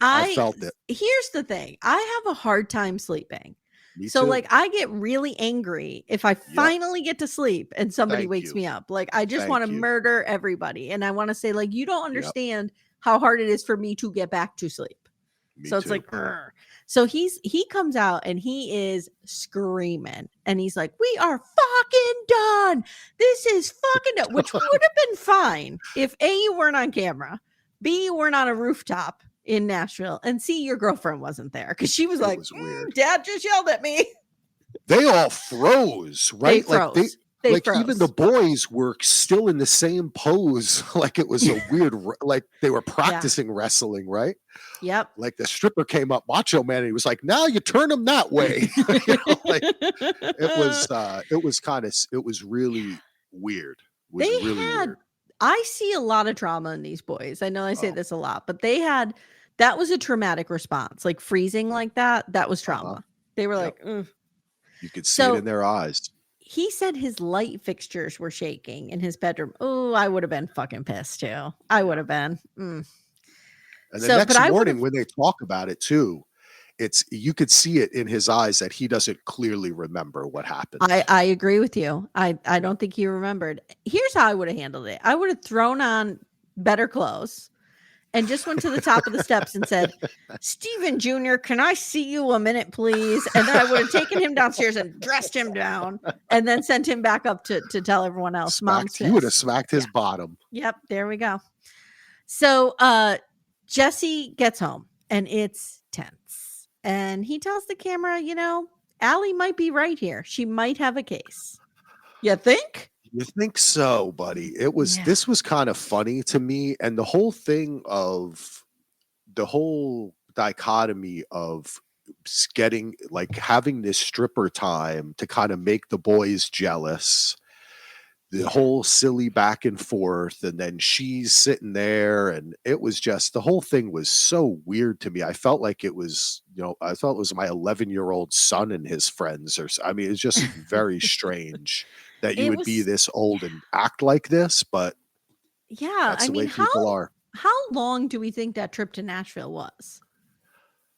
I felt it. Here's the thing. I have a hard time sleeping. Me So too. like I get really angry if I finally get to sleep and somebody Thank wakes you. me up. Like I just want to Thank you. murder everybody. And I want to say, like, you don't Yep. understand how hard it is for me to get back to sleep. Me So it's too. like, "Grr." So he comes out and he is screaming and he's like, "We are fucking done. This is fucking done," which would have been fine if A, you weren't on camera, B, you weren't on a rooftop in Nashville, and C, your girlfriend wasn't there because she was like, weird. "Dad just yelled at me." They all froze, right? They froze. They froze. Even the boys were still in the same pose, like it was a weird, like they were practicing wrestling, right? Yep. Like the stripper came up, Macho Man, and he was like, "Now you turn him that way." It was really weird. It was weird. I see a lot of trauma in these boys. I know I say this a lot, but that was a traumatic response. Like freezing like that was trauma. They were like, ugh. You could see it in their eyes. He said his light fixtures were shaking in his bedroom. Oh, I would have been fucking pissed too. I would have been. And the next morning when they talk about it too, you could see it in his eyes that he doesn't clearly remember what happened. I agree with you. I don't think he remembered. Here's how I would have handled it. I would have thrown on better clothes and just went to the top of the steps and said, "Steven Jr., can I see you a minute, please?" And then I would have taken him downstairs and dressed him down and then sent him back up to tell everyone else. You would have smacked his bottom. Yep. There we go. So Jesse gets home and it's tense. And he tells the camera, Allie might be right here. She might have a case. You think? You think so, buddy? This was kind of funny to me. And the whole thing of the whole dichotomy of having this stripper time to kind of make the boys jealous, the whole silly back and forth, and then she's sitting there, and it was just, the whole thing was so weird to me. I felt like it was, I thought it was my 11-year-old son and his friends, it's just very strange that you would be this old and act like this, but that's the way people are. How long do we think that trip to Nashville was?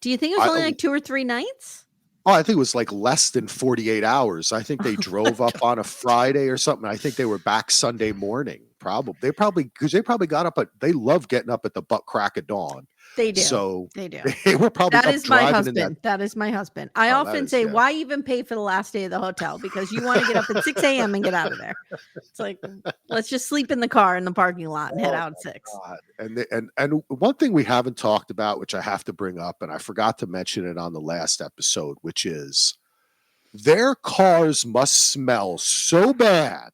Do you think it was only like 2 or 3 nights? Oh, I think it was like less than 48 hours. I think they drove up on a Friday or something. I think they were back Sunday morning. Because they probably got up they love getting up at the butt crack of dawn. They do. So they do. They were probably That is my husband. That is my husband. I often say, why even pay for the last day of the hotel? Because you want to get up at 6 a.m. and get out of there. It's like, let's just sleep in the car in the parking lot and head out at 6. God. And one thing we haven't talked about, which I have to bring up, and I forgot to mention it on the last episode, which is their cars must smell so bad.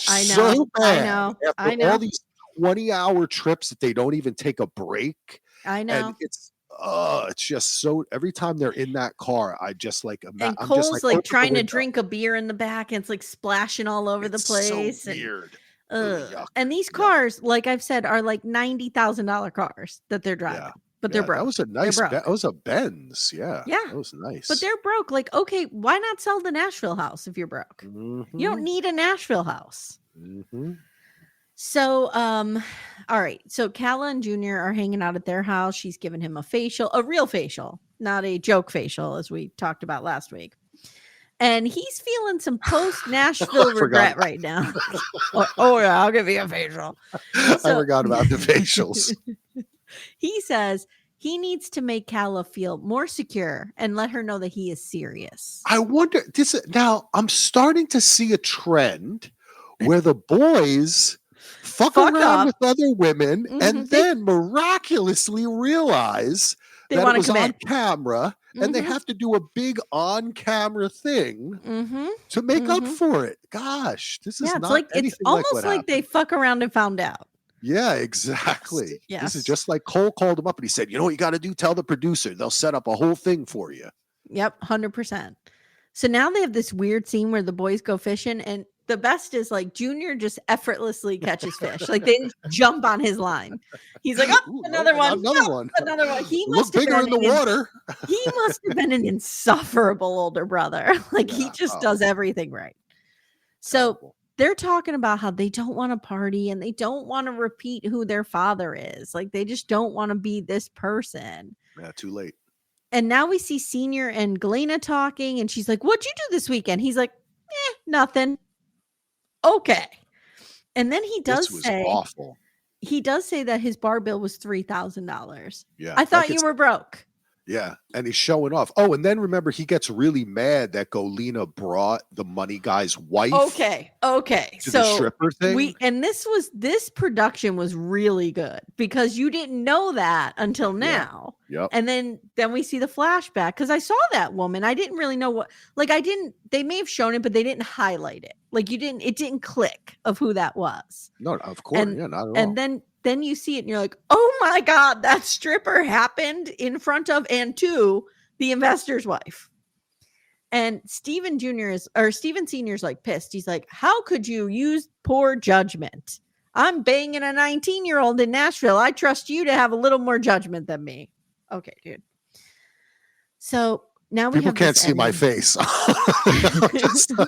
I know. So bad. I know. All these 20-hour trips that they don't even take a break. I know. And it's just so, every time they're in that car, I just like, and Cole's like trying to drink a beer in the back, and it's like splashing all over the place. So weird. And these cars, like I've said, are like $90,000 cars that they're driving. But they're broke. That was a nice, that was a Benz. Yeah. That was nice. But they're broke. Like, okay, why not sell the Nashville house if you're broke? Mm-hmm. You don't need a Nashville house. Mm-hmm. So, all right. So Calah and Junior are hanging out at their house. She's giving him a facial, a real facial, not a joke facial, as we talked about last week. And he's feeling some post Nashville regret right now. Oh yeah, I'll give you a facial. I forgot about the facials. He says he needs to make Calah feel more secure and let her know that he is serious. I wonder now I'm starting to see a trend where the boys fuck around with other women and then miraculously realize that it was on camera and they have to do a big on-camera thing to make up for it. Gosh, this is not anything it's almost like they fuck around and found out. Yeah, exactly. Yes. This is just like Cole called him up and he said, you know what you got to do? Tell the producer. They'll set up a whole thing for you. Yep, 100%. So now they have this weird scene where the boys go fishing, and the best is like Junior just effortlessly catches fish. Like they jump on his line. He's like, oh, another one. Another one. He must have been in the water. He must have been an insufferable older brother. Like he just does everything right. So they're talking about how they don't want to party and they don't want to repeat who their father is. Like they just don't want to be this person. Yeah, too late. And now we see Senior and Galyna talking, and she's like, what'd you do this weekend? He's like, nothing. Okay. And then he does say awful. He does say that his bar bill was $3,000. Yeah. I thought you were broke. Yeah. And he's showing off. Oh, and then remember, he gets really mad that Galyna brought the money guy's wife. Okay. To the stripper thing. This production was really good because you didn't know that until now. Yep. And then we see the flashback because I saw that woman. I didn't really know what, they may have shown it, but they didn't highlight it. Like it didn't click of who that was. No, of course. Not at all. And then you see it and you're like, oh my God, that stripper happened in front of and to the investor's wife. And Steven Senior's like pissed. He's like, how could you use poor judgment? I'm banging a 19-year-old in Nashville. I trust you to have a little more judgment than me. Okay, dude. So now people can't see my face.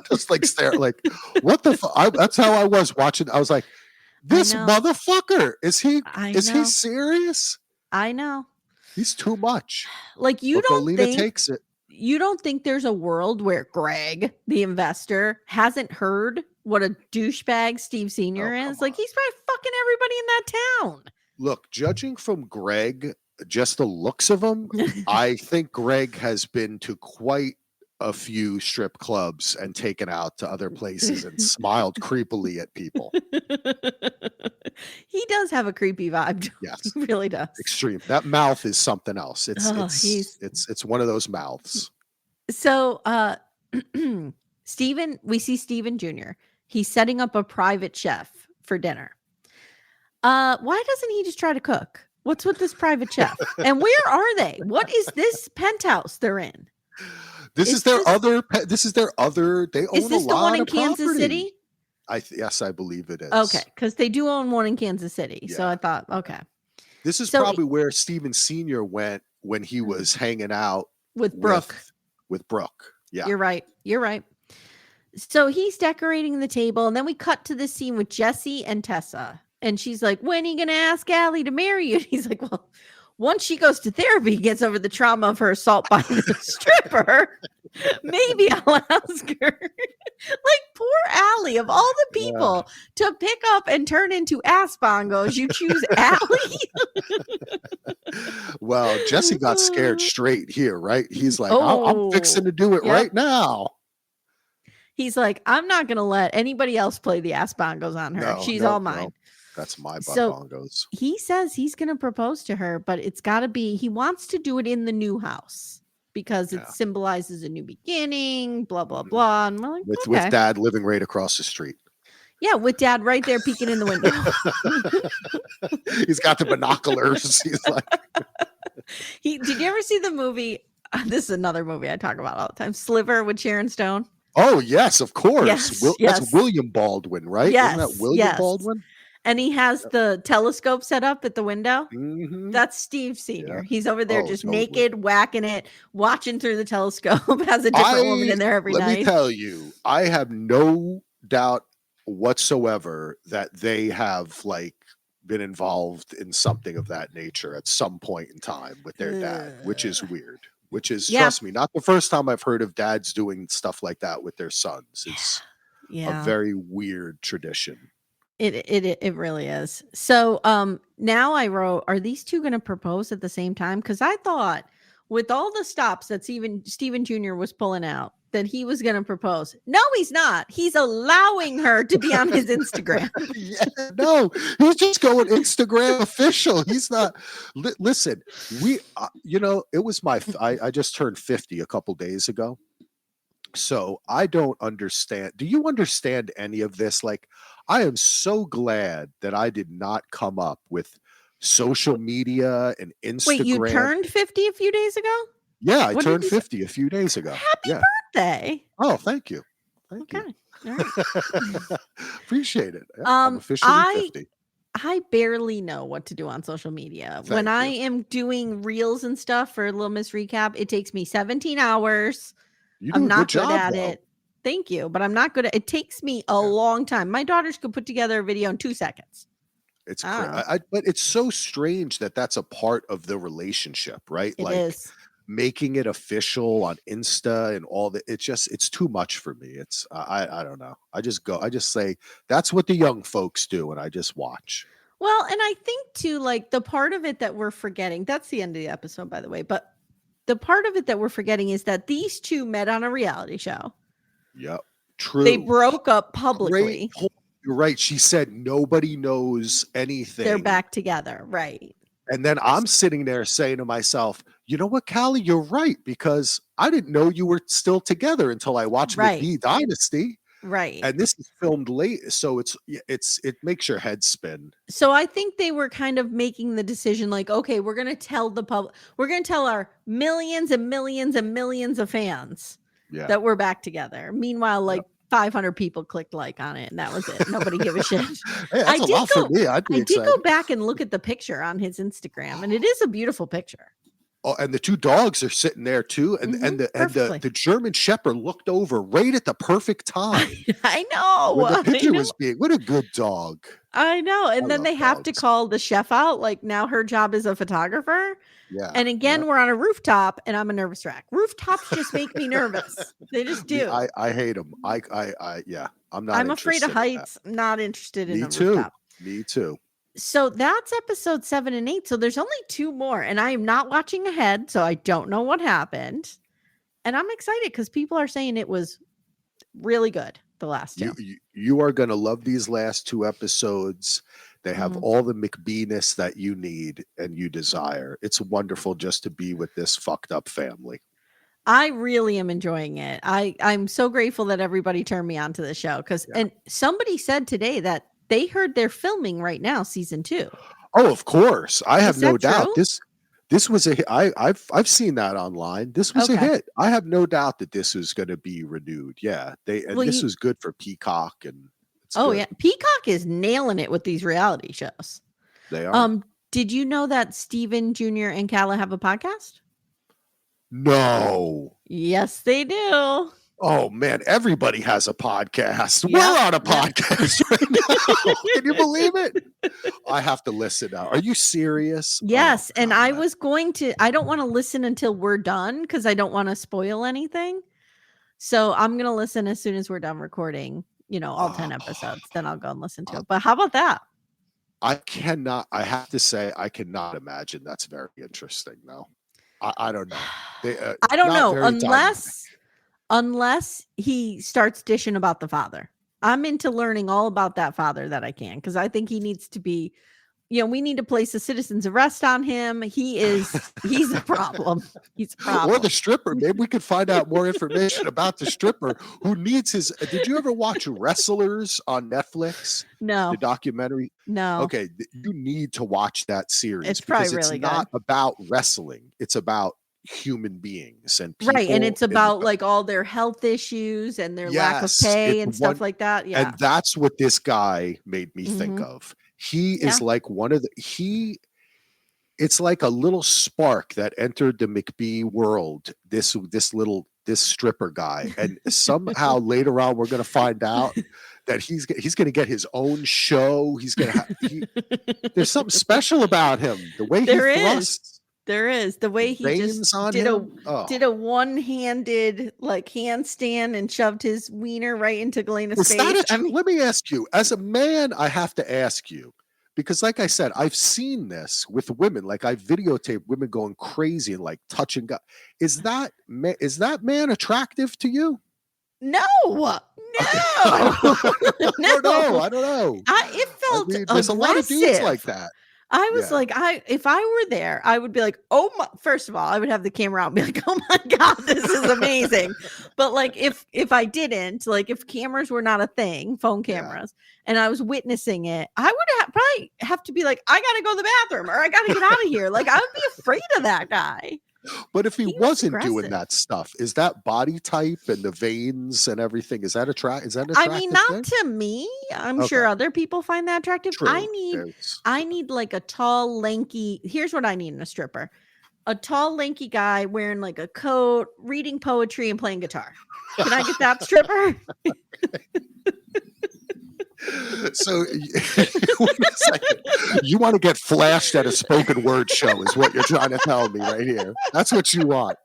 just like stare, like, what the fuck? That's how I was watching. I was like, this motherfucker, is he serious? I know. He's too much. Like Galyna takes it. You don't think there's a world where Greg, the investor, hasn't heard what a douchebag Steve Senior is? Like he's probably fucking everybody in that town. Look, judging from Greg, just the looks of him, I think Greg has been to quite a few strip clubs and taken out to other places and smiled creepily at people. He does have a creepy vibe. Yes, he really does. Extreme. That mouth is something else. It's one of those mouths. So, we see Steven Jr. He's setting up a private chef for dinner. Why doesn't he just try to cook? What's with this private chef? And where are they? What is this penthouse they're in? This is their other. They own a lot of property. Is this the one in Kansas City? Yes, I believe it is. Okay, because they do own one in Kansas City. Yeah. So I thought, okay. This is probably where Steven Senior went when he was hanging out with Brooke. With Brooke. Yeah. You're right. So he's decorating the table, and then we cut to this scene with Jesse and Tessa. And she's like, when are you going to ask Allie to marry you? And he's like, well, once she goes to therapy, gets over the trauma of her assault by the stripper, maybe I'll ask her. Like, poor Allie, of all the people to pick up and turn into ass bongos, you choose Allie. Well, Jesse got scared straight here, right? He's like, I'm fixing to do it right now. He's like, I'm not going to let anybody else play the ass bongos on her. She's all mine. No. That's my bongos. He says he's going to propose to her, but it's got to be, he wants to do it in the new house because it symbolizes a new beginning, blah, blah, blah. And we're like, with dad living right across the street. Yeah, with dad right there peeking in the window. He's got the binoculars. He's like, did you ever see the movie? This is another movie I talk about all the time. Sliver with Sharon Stone. Oh, yes, of course. That's William Baldwin, right? Yes, isn't that William Baldwin? And he has the telescope set up at the window. Mm-hmm. That's Steve Senior. Yeah. He's over there just naked, whacking it, watching through the telescope. Has a different woman in there every night. Let me tell you, I have no doubt whatsoever that they have been involved in something of that nature at some point in time with their dad, which is weird. which is, trust me, not the first time I've heard of dads doing stuff like that with their sons. It's a very weird tradition. It really is. So now I wrote, are these two going to propose at the same time? Because I thought with all the stops that Steven Jr. was pulling out, that he was going to propose. No, he's not. He's allowing her to be on his Instagram. No, he's just going Instagram official. He's not. Listen, it was I just turned 50 a couple days ago. So I don't understand. Do you understand any of this? Like, I am so glad that I did not come up with social media and Instagram. Wait, you turned 50 a few days ago? Yeah, I turned 50 a few days ago. Happy birthday. Oh, thank you. Thank you. All right. Appreciate it. Yeah, I'm officially 50. I barely know what to do on social media. When I am doing reels and stuff for Little Miss Recap, it takes me 17 hours. I'm not good at it. Thank you. But I'm not good at it. It takes me a long time. My daughters could put together a video in 2 seconds. It's but it's so strange that that's a part of the relationship, right? It is. Making it official on Insta and all that. It's too much for me. It's I don't know. I just say that's what the young folks do, and I just watch. Well, and I think too, like the part of it that we're forgetting, that's the end of the episode, by the way, but the part of it that we're forgetting is that these two met on a reality show. Yep. True. They broke up publicly. You're right. She said nobody knows anything. They're back together. Right. And then I'm sitting there saying to myself, you know what, Calah, you're right, because I didn't know you were still together until I watched McBee Dynasty. Right. And this is filmed late. So it makes your head spin. So I think they were kind of making the decision like, okay, we're going to tell the public, we're going to tell our millions and millions and millions of fans that we're back together. Meanwhile, like 500 people clicked like on it and that was it. Nobody gave a shit. Hey, that's a lot for me. I did go back and look at the picture on his Instagram and it is a beautiful picture. Oh, and the two dogs are sitting there too, and the German Shepherd looked over right at the perfect time. I know. When the picture was being, what a good dog. I know. And then they have to call the chef out. Like now her job is a photographer. Yeah. And again, we're on a rooftop, and I'm a nervous wreck. Rooftops just make me nervous. They just do. I hate them. I'm not. I'm afraid of heights. I'm not interested in a rooftop. Me too. So that's episode 7 and 8. So there's only 2 more, and I am not watching ahead, so I don't know what happened. And I'm excited because people are saying it was really good. The last 2. You are going to love these last 2 episodes. They have all the McBee-ness that you need and you desire. It's wonderful just to be with this fucked up family. I really am enjoying it. I'm so grateful that everybody turned me on to the show and somebody said today that they heard they're filming right now, season 2. Oh, of course. I have no doubt. This was a hit. I've seen that online. This was a hit. I have no doubt that this is going to be renewed. Yeah. This was good for Peacock and yeah. Peacock is nailing it with these reality shows. They are. Did you know that Steven Jr. and Calah have a podcast? No. Yes, they do. Oh man, everybody has a podcast. Yep. We're on a podcast right now. Can you believe it? I have to listen now. Are you serious? Yes. And I don't want to listen until we're done because I don't want to spoil anything. So I'm going to listen as soon as we're done recording, all 10 episodes. Then I'll go and listen to it. But how about that? I have to say, I cannot imagine that's very interesting though. I don't know. I don't know unless he starts dishing about the father. I'm into learning all about that father that I can, because I think he needs to be, we need to place a citizen's arrest on him. He's a problem. He's a problem. Or the stripper. Maybe we could find out more information about the stripper who needs his. Did you ever watch Wrestlers on Netflix? No. The documentary? No. Okay. You need to watch that series. It's probably really good. It's not about wrestling. It's about human beings and people, right, and it's about like all their health issues and their lack of pay and stuff like that. Yeah, and that's what this guy made me think of. He is like it's like a little spark that entered the McBee world. This stripper guy, and somehow later on we're going to find out that he's going to get his own show. He's going to there's something special about him. The way he thrusts. There is. The way he just did a one-handed like handstand and shoved his wiener right into Galyna's face. Let me ask you, as a man, I have to ask you, because like I said, I've seen this with women. Like I videotape women going crazy and like touching. Is that man attractive to you? No. No. I don't know. It felt there's a lot of dudes like that. I was like, if I were there, I would be like, oh my, first of all, I would have the camera out and be like, oh my God, this is amazing. But like, if I didn't, like if cameras were not a thing, phone cameras, and I was witnessing it, I would probably have to be like, I got to go to the bathroom or I got to get out of here. Like I would be afraid of that guy. But if he wasn't doing that stuff, is that body type and the veins and everything, is that attractive? I mean, not to me. I'm sure other people find that attractive. True. I need like a tall, lanky. Here's what I need in a stripper: a tall, lanky guy wearing like a coat, reading poetry, and playing guitar. Can I get that stripper? So wait a second. You want to get flashed at a spoken word show is what you're trying to tell me right here. That's what you want.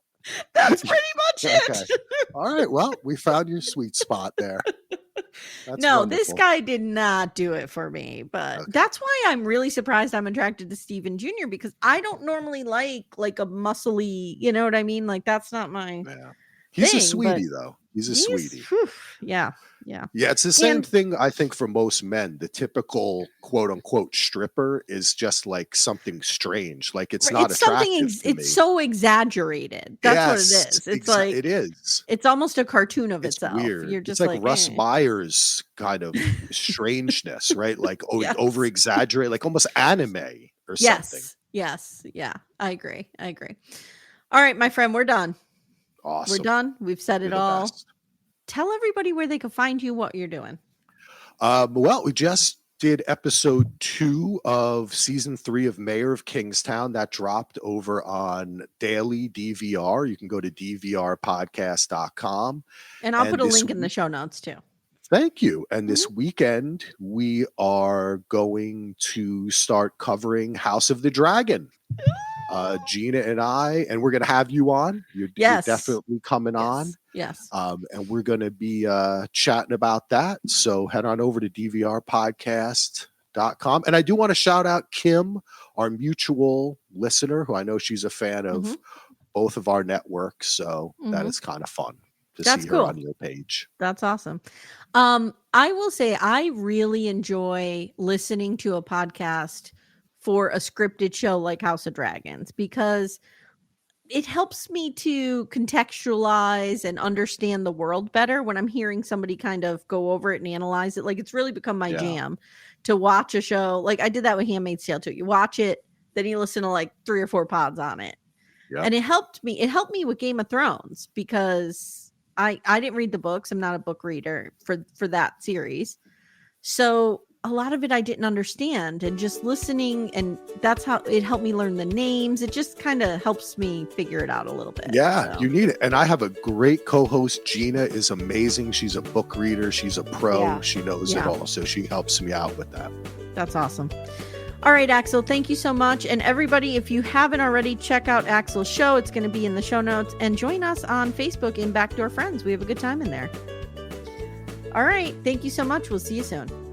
That's pretty much it. All right. Well, we found your sweet spot there. That's wonderful. This guy did not do it for me, but that's why I'm really surprised I'm attracted to Steven Jr. because I don't normally like a muscly, you know what I mean? Like that's not my He's a sweetie though. He's a sweetie. Yeah. It's the same thing, I think, for most men. The typical quote unquote stripper is just like something strange. Like it's not attractive to me. It's so exaggerated. That's what it is. It's like it is. It's almost a cartoon of itself. Weird. You're just it's like Russ Meyer's kind of strangeness, right? Like over exaggerate, like almost anime or something. Yes. Yeah. I agree. All right, my friend, we're done. Awesome. We're done. We've said it all. Tell everybody where they can find you, what you're doing. Well, we just did episode 2 of season 3 of Mayor of Kingstown. That dropped over on Daily DVR. You can go to dvrpodcast.com. And I'll put a link in the show notes too. Thank you. And this weekend, we are going to start covering House of the Dragon. Gina and I, and we're going to have you on. You're definitely coming on. Yes. And we're going to be chatting about that. So head on over to dvrpodcast.com. And I do want to shout out Kim, our mutual listener, who I know she's a fan of both of our networks. So that is kind of fun to see her on your page. That's awesome. I will say I really enjoy listening to a podcast for a scripted show like House of Dragons because it helps me to contextualize and understand the world better when I'm hearing somebody kind of go over it and analyze it. Like it's really become my jam to watch a show. Like I did that with Handmaid's Tale too. You watch it, then you listen to like 3 or 4 pods on it. Yep. And it helped me with Game of Thrones because I didn't read the books. I'm not a book reader for that series. So a lot of it I didn't understand, and just listening, and that's how it helped me learn the names. It just kind of helps me figure it out a little bit. Yeah, so. You need it. And I have a great co-host. Gina is amazing. She's a book reader. She's a pro. Yeah. She knows it all. So she helps me out with that. That's awesome. All right, Axel, thank you so much. And everybody, if you haven't already, check out Axel's show. It's going to be in the show notes, and join us on Facebook in Backdoor Friends. We have a good time in there. All right. Thank you so much. We'll see you soon.